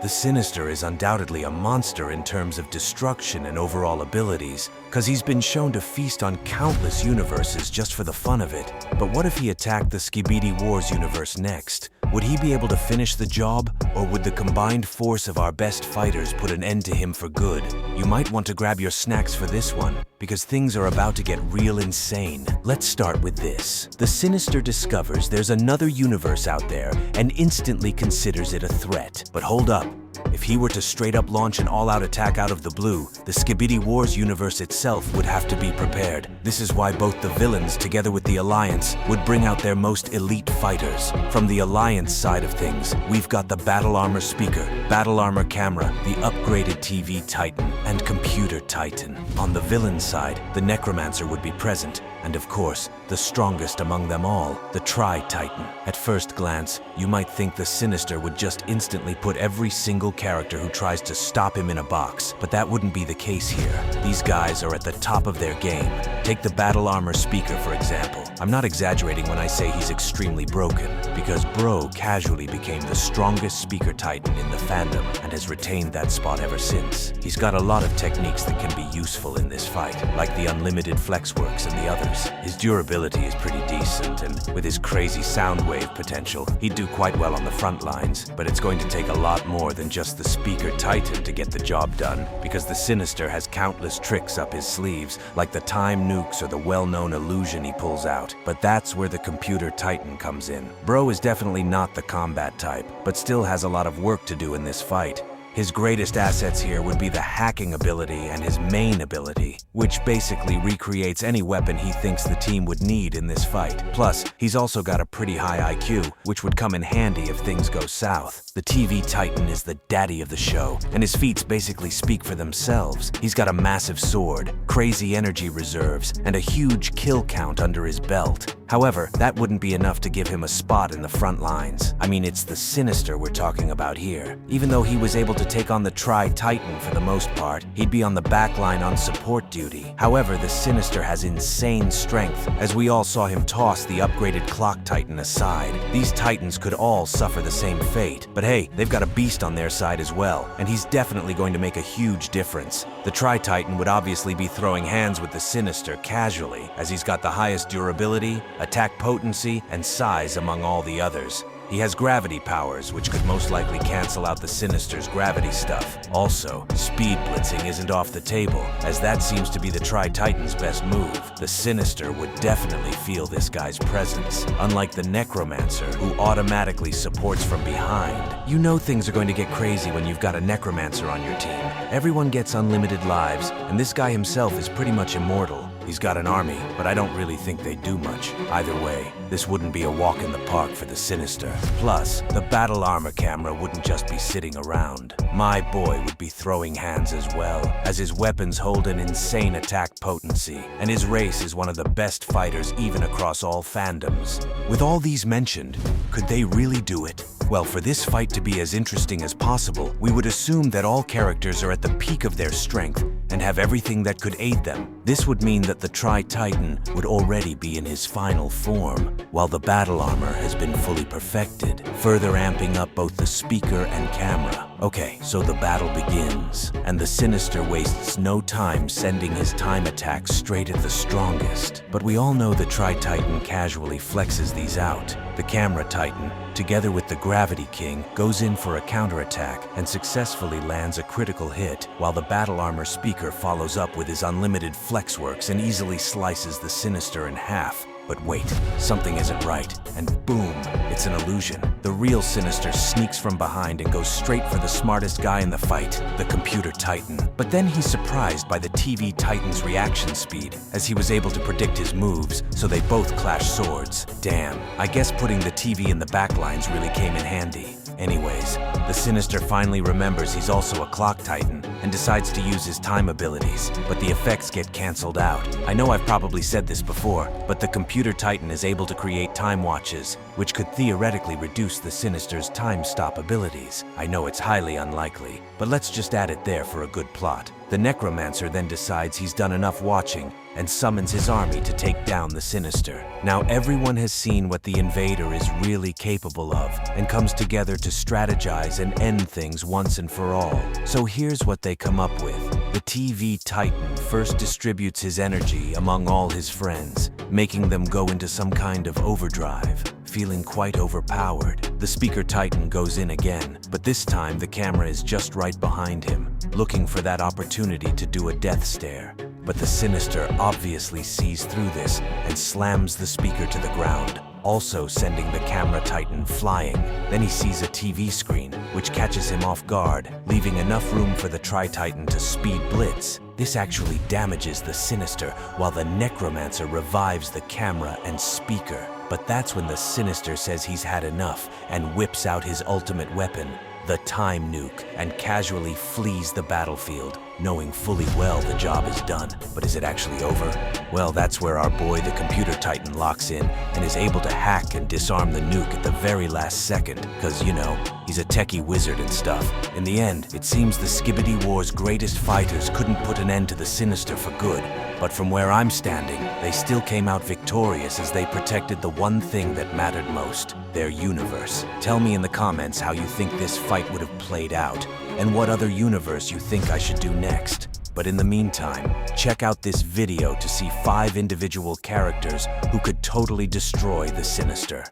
The Sinister is undoubtedly a monster in terms of destruction and overall abilities, cause he's been shown to feast on countless universes just for the fun of it. But what if he attacked the Skibidi Wars universe next? Would he be able to finish the job, or would the combined force of our best fighters put an end to him for good? You might want to grab your snacks for this one, because things are about to get real insane. Let's start with this. The Sinister discovers there's another universe out there and instantly considers it a threat. But hold up. If he were to straight up launch an all-out attack out of the blue, the Skibidi Wars universe itself would have to be prepared. This is why both the villains, together with the Alliance, would bring out their most elite fighters. From the Alliance side of things, we've got the Battle Armor Speaker, Battle Armor Camera, the upgraded TV Titan, and Computer Titan. On the villain side, the Necromancer would be present, and of course, the strongest among them all, the Tri-Titan. At first glance, you might think the Sinister would just instantly put every single character who tries to stop him in a box, but that wouldn't be the case here. These guys are at the top of their game. Take the Battle Armor Speaker, for example. I'm not exaggerating when I say he's extremely broken, because Bro casually became the strongest Speaker Titan in the fandom and has retained that spot ever since. He's got a lot of techniques that can be useful in this fight, like the unlimited flex works and the others. His durability is pretty decent, and with his crazy sound wave potential, he'd do quite well on the front lines, but it's going to take a lot more than just the Speaker Titan to get the job done, because the Sinister has countless tricks up his sleeves, like the time nukes or the well-known illusion he pulls out. But that's where the Computer Titan comes in. Bro is definitely not the combat type, but still has a lot of work to do in this fight. His greatest assets here would be the hacking ability and his main ability, which basically recreates any weapon he thinks the team would need in this fight. Plus, he's also got a pretty high IQ, which would come in handy if things go south. The TV Titan is the daddy of the show, and his feats basically speak for themselves. He's got a massive sword, crazy energy reserves, and a huge kill count under his belt. However, that wouldn't be enough to give him a spot in the front lines. I mean, it's the Sinister we're talking about here. Even though he was able to take on the Tri-Titan for the most part, he'd be on the back line on support duty. However, the Sinister has insane strength, as we all saw him toss the upgraded Clock Titan aside. These Titans could all suffer the same fate, but hey, they've got a beast on their side as well, and he's definitely going to make a huge difference. The Tri-Titan would obviously be throwing hands with the Sinister casually, as he's got the highest durability, attack potency, and size among all the others. He has gravity powers, which could most likely cancel out the Sinister's gravity stuff. Also, speed blitzing isn't off the table, as that seems to be the Tri-Titan's best move. The Sinister would definitely feel this guy's presence, unlike the Necromancer, who automatically supports from behind. You know things are going to get crazy when you've got a Necromancer on your team. Everyone gets unlimited lives, and this guy himself is pretty much immortal. He's got an army, but I don't really think they do much. Either way, this wouldn't be a walk in the park for the Sinister. Plus, the Battle Armor Camera wouldn't just be sitting around. My boy would be throwing hands as well, as his weapons hold an insane attack potency, and his race is one of the best fighters even across all fandoms. With all these mentioned, could they really do it? Well, for this fight to be as interesting as possible, we would assume that all characters are at the peak of their strength and have everything that could aid them. This would mean that the Tri-Titan would already be in his final form, while the battle armor has been fully perfected, further amping up both the speaker and camera. Okay, so the battle begins, and the Sinister wastes no time sending his time attacks straight at the strongest. But we all know the Tri-Titan casually flexes these out. The Camera Titan, together with the Gravity King, goes in for a counterattack and successfully lands a critical hit, while the Battle Armor Speaker follows up with his unlimited flex works and easily slices the Sinister in half. But wait, something isn't right, and boom, it's an illusion. The real Sinister sneaks from behind and goes straight for the smartest guy in the fight, the Computer Titan. But then he's surprised by the TV Titan's reaction speed, as he was able to predict his moves, so they both clash swords. Damn, I guess putting the TV in the backlines really came in handy. Anyways, the Sinister finally remembers he's also a Clock Titan and decides to use his time abilities, but the effects get cancelled out. I know I've probably said this before, but the Computer Titan is able to create time watches, which could theoretically reduce the Sinister's time stop abilities. I know it's highly unlikely, but let's just add it there for a good plot. The Necromancer then decides he's done enough watching and summons his army to take down the Sinister. Now everyone has seen what the invader is really capable of and comes together to strategize and end things once and for all. So here's what they come up with. The TV Titan first distributes his energy among all his friends, making them go into some kind of overdrive. Feeling quite overpowered, the Speaker Titan goes in again, but this time the camera is just right behind him, looking for that opportunity to do a death stare. But the Sinister obviously sees through this and slams the speaker to the ground, also sending the camera Titan flying. Then he sees a TV screen, which catches him off guard, leaving enough room for the Tri-Titan to speed blitz. This actually damages the Sinister, while the Necromancer revives the camera and speaker. But that's when the Sinister says he's had enough and whips out his ultimate weapon, the Time Nuke, and casually flees the battlefield, knowing fully well the job is done. But is it actually over? Well, that's where our boy, the Computer Titan, locks in and is able to hack and disarm the nuke at the very last second, because, you know, he's a techie wizard and stuff. In the end, it seems the Skibidi War's greatest fighters couldn't put an end to the Sinister for good. But from where I'm standing, they still came out victorious as they protected the one thing that mattered most, their universe. Tell me in the comments how you think this fight would have played out, and what other universe you think I should do next. But in the meantime, check out this video to see 5 individual characters who could totally destroy the Sinister.